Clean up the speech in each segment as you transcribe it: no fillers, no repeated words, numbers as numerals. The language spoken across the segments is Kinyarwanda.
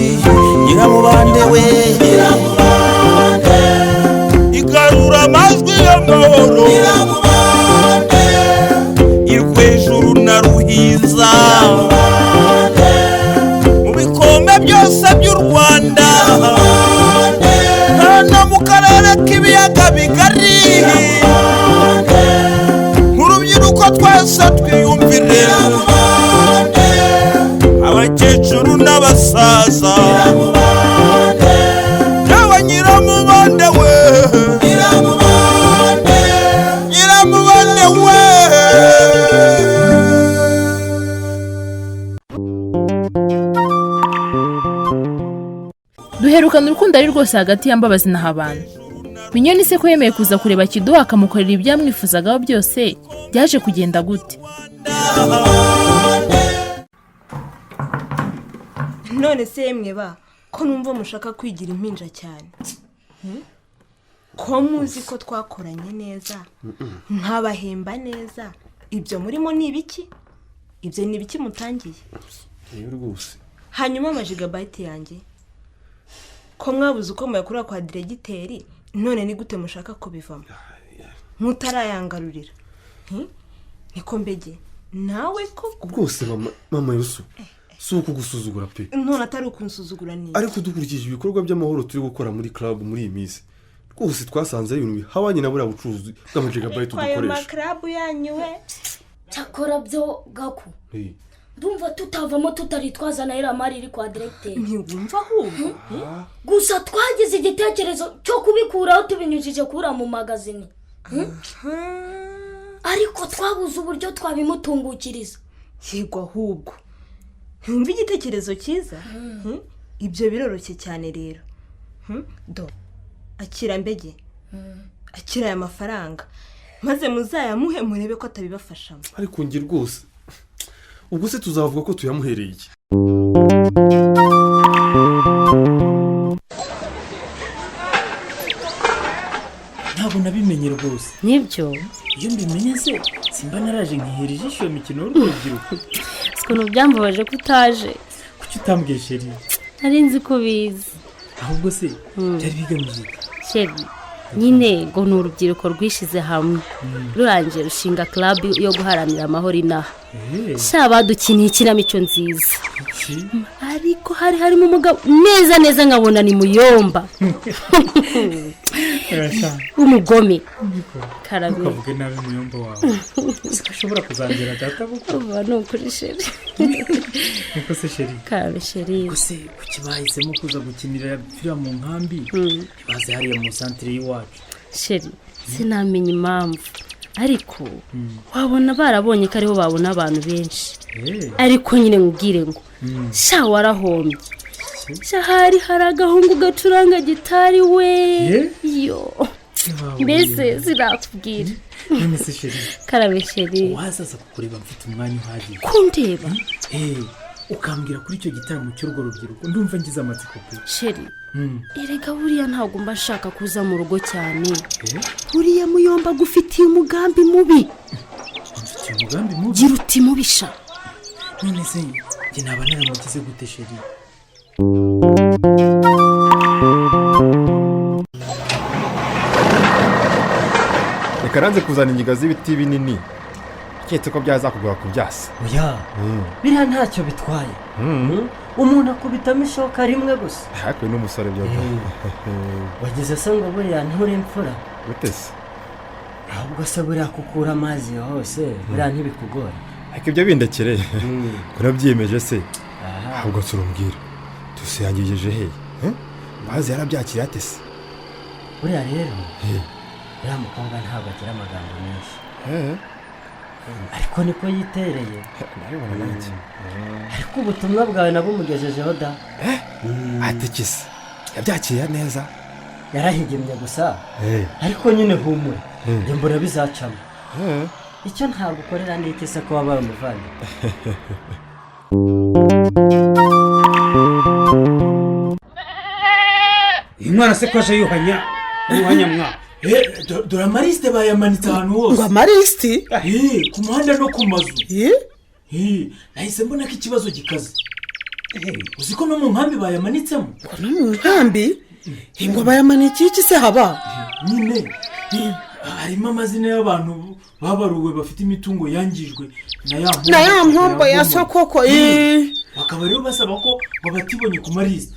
Nyiramubande we Nyiramubande igarura amajwi y'amahoro Nyiramubande irwejuru na ruhiza Nyiramubande mu bikombe byose by'u Rwanda Nyiramubande no mu karere k'ibiyaga bigari Nyiramubande nk'urubyiruko twese twiyumvire Nyiramubande abakecuru n'abasaza Nyiramubande yawe Nyiramubande we Nyiramubande Nyiramubande we. Duherukana urukundo ari rwose hagati ya Mbabazi na Habana. Minyoni se ko yemeye kuza kureba Kiduha akamukorera ibyamwifuzagaho byose byaje kugenda gute? None se yemwe ba ko numva mushaka kwigira impinja cyane ko muzi ko twakoranye neza nkabahemba neza ibyo murimo ni ibiki? Ibyo ni ibiki mutangiye? Rwose hanyuma amajigabayiti yanjye ko mwabuze uko muyakura kwa diregiteri none ni gute mushaka kubivamo mutarayangarurira niko mbege nawe ko rwose mama Yusu suko gusuzugura pe none atari ukunsuzugura ni ariko dukurikije ibikorwa by'amahoro turi gukora muri club muri iyi minsi rwose twasanze ibintu bihabanye na buriya bucuruzi bw'amajigabayiti dukoresha ayo maklabu yanyu we cyakora byo gaku ndumva tutavamo tutaritwaza na iramari iri kwa directeur ntiwumva ahubwo gusa twagize igitekerezo cyo kubikuraho tubinyujije kura mu magazine ariko twabuze uburyo twabimutungukiriza yego ahubwo ntumva igitekerezo cyiza ibyo biroroshye cyane rero do akira mbege akira aya mafaranga maze muzayamuhe murebe ko atabibafashamo ariko ngi rwose ubwo se tuzavuga ko tuyamuhereye iki? ntabwo nabimenye rwose Nibyo iyo mbimenye se simba naraje nkihera ijisho iyo mikino y'urubyiruko siko byambabaje ko utaje. kuki utambwiye sheri? Nari nzi ko bizi ahubwo se byari bigamije sheri nyine ngo ni urubyiruko rwishize hamwe rurangiye rushinga club yo guharanira amahoro inaha badukiniye ikinamico nziza ariko harimo umugabo neza nkabona ni Muyomba umugome karabe ukavuge nabi Muyomba wawe sikashobora kuzangira data buko uba no kuri sheri niko se sheri karabe sheri use kuki bahisemo kuza gukinira fira mu nkambi baze hariya mu centre y'iwacu sheri sinamenye impamvu ariko wabona barabonye ko ariho babona abantu benshi ariko nyine nkubwire ngo sha warahombye sha hari agahungu gacuranga gitari we yo mbese sirakubwira none se sheri karabe sheri wazaza kukureba mfite umwanya uhagije kundeba ukambwira kuri icyo gitaramo cy'urwo rubyiruko ndumva ngize amatsiko pe sheri erega buriya ntabwo mba nshaka kuza mu rugo cyane buriya Muyomba gufitiye umugambi mubi gira uti mubisha none se njye naba naramugize gute sheri? reka ranze kuzana ingiga z'ibiti binini cyetse ko byazakugura kubyasa oya biriya ntacyo bitwaye umuntu akubitamo ishoka rimwe gusa ariko n'umusore byo wagize se ngo buriya nturi imfura gute se ahubwo se buriya kukura amazi hose buriya ntibikugora ariko ibyo bindekereye kurabyiyemeje se ahubwo turumbwira tusiyangijeje he mazi yarabyakira ate se buriya rero uriya mukobwa ntabwo agira amagambo menshi ariko niko yitereye ariko ubutumwa bwawe nabumugejejeho da ati kisa yabyakiriye neza yarahigimye gusa ariko nyine humura njye mbona bizacamo icyo ntabwo ukorera ni iki se ko wabaye umuvandimwe uyu mwana se ko aje yuhanya mwa dore amarisite bayamanitse ahantu hose. ngo amarisiti ku muhanda no ku mazu. Nahise mbona ko ikibazo gikaze. Uzi ko no mu nkambi bayamanitsemo? no mu nkambi ngo bayamanikiye iki se haba nyine harimo amazina y'abantu babaruwe bafite imitungo yangijwe na ya mpombo ya sokoko. bakaba rero basaba ko babatibonye ku marisite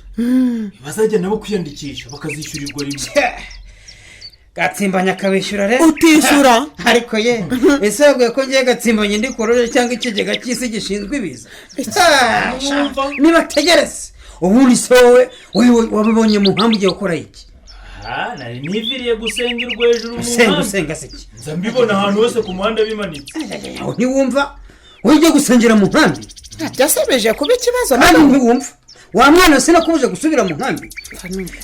bazajya nabo kwiyandikisha bakazishyurirwa rimwe. Gatsimbanya akabishyura rero utishyura ariko ye ese yabwiye ko ngiye gatsimbanya indi korore cyangwa ikigega cy'isi gishinzwe ibiza nibategereze ubundi se wowe wabibonye mu nkambi ugiye gukora iki? nari niviriye gusengerwa hejuru mu nkambi. Gusenga se iki? nza mbibona ahantu hose ku muhanda bimanitse. ntiwumva wowe ujya gusengera mu nkambi? byasebeje kuba ikibazo nawe ntiwumva wa mwana se nakubuje gusubira mu nkambi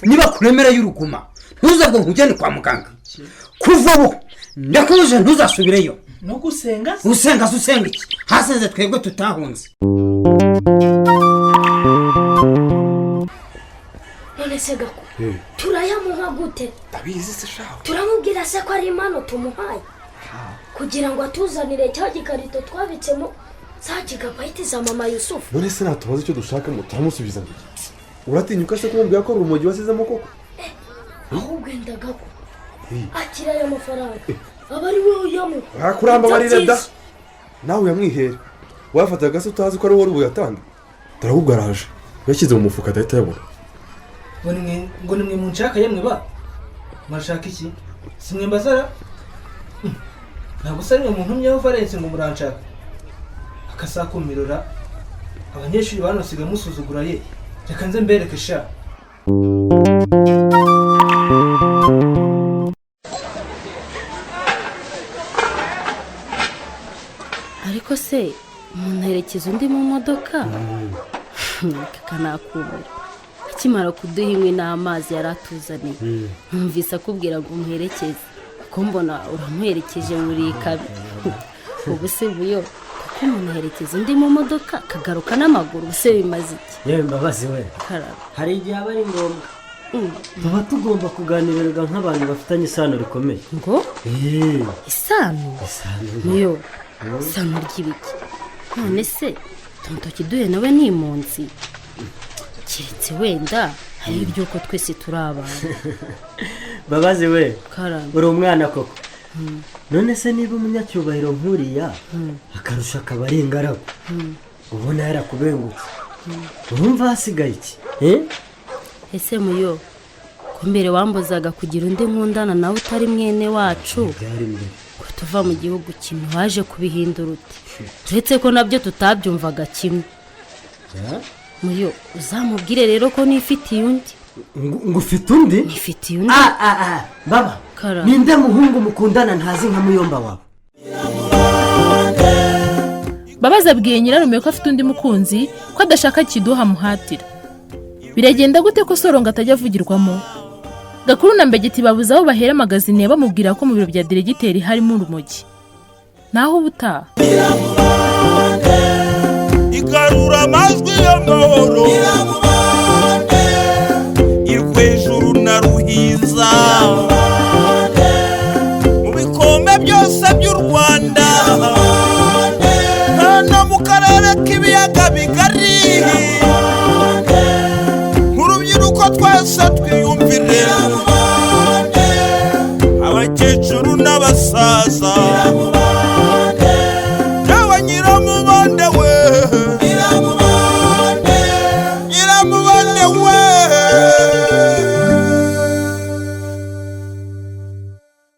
niba kuremera y'uruguma ntuzabwo nkujyane kwa muganga kuva ubu ndakubuje ntuzasubireyo. no gusenga usenga iki haseze twebwe tutahunze. none se Gako turayamuha gute? ndabizi se shaho turamubwira se ko ari impano tumuhaye kugira ngo atuzanire cya gikarito twabitsemo za gigabayiti za mama Yusufu. none se natubaza icyo dushakamo turamusubiza ngo uratinyuka se kumubwira ko ari urumogi wasizemo koko? ahubwo wenda Gako akira ayo mafaranga aba ari wowe uyamuha. arakuramba barira da nawe uyamwihere wafataga se utazi ko ari wowe ubuyatanga. dore ahubwo araje yashyize mu mufuka adahita yabona. ngo nimwe munshaka yemwe ba murashaka iki? simwe mbazara ntabwo se nimwe muntumyeho Valence ngo muranshaka akasakumirura abanyeshuri banosiga musuzugura ye reka nze mbereke sha. ariko se umuntu aherekeza undi mu modoka kakanakumira akimara kuduha inkwi n'amazi yari atuzaniye numvise akubwira ngo umuherekeze kuko mbona uramuherekeje muri kabi. ubu se buyo kuko umuntu aherekeza undi mu modoka akagaruka n'amaguru se bimaze iki? yewe mbabazi we hari igihe aba ari ngombwa tuba tugomba kuganirirwa nk'abantu bafitanye isano rikomeye. ngo isano niyo isano ry'ibiki? none se tontoki duhe nawe ni impunzi keretse wenda hari iby'uko twese turi abantu. babazi we uri umwana koko none se niba umunyacyubahiro nkuriya akarusha akaba ari ingaragu ubona yarakubengutse urumva hasigaye iki? ese muyo ko mbere wambuzaga kugira undi nkundana nawe utari mwene wacu ko tuva mu gihugu kimwe waje kubihindura ute? uretse ko nabyo tutabyumvaga kimwe. muyo uzamubwire rero ko nifitiye undi. ngo ufite undi? nifitiye undi. baba ninde muhungu mukundana ntazi nka muyomba wawe? babaza abwiye nyirarume ko afite undi mukunzi ko adashaka kiduha muhatira. biragenda gute ko Soronga atajya avugirwamo? Gakuru na Mbegeti babuze aho bahera magazine bamubwira ko mu biro bya diregiteri harimo urumogi. naho ubutaha igarura amajwi y'amahoro irwejuru na ruhiza mu bikombe byose by'u Rwanda no mu karere k'ibiyaga bigari nk'urubyiruko twese twiyumvire abakecuru n'abasaza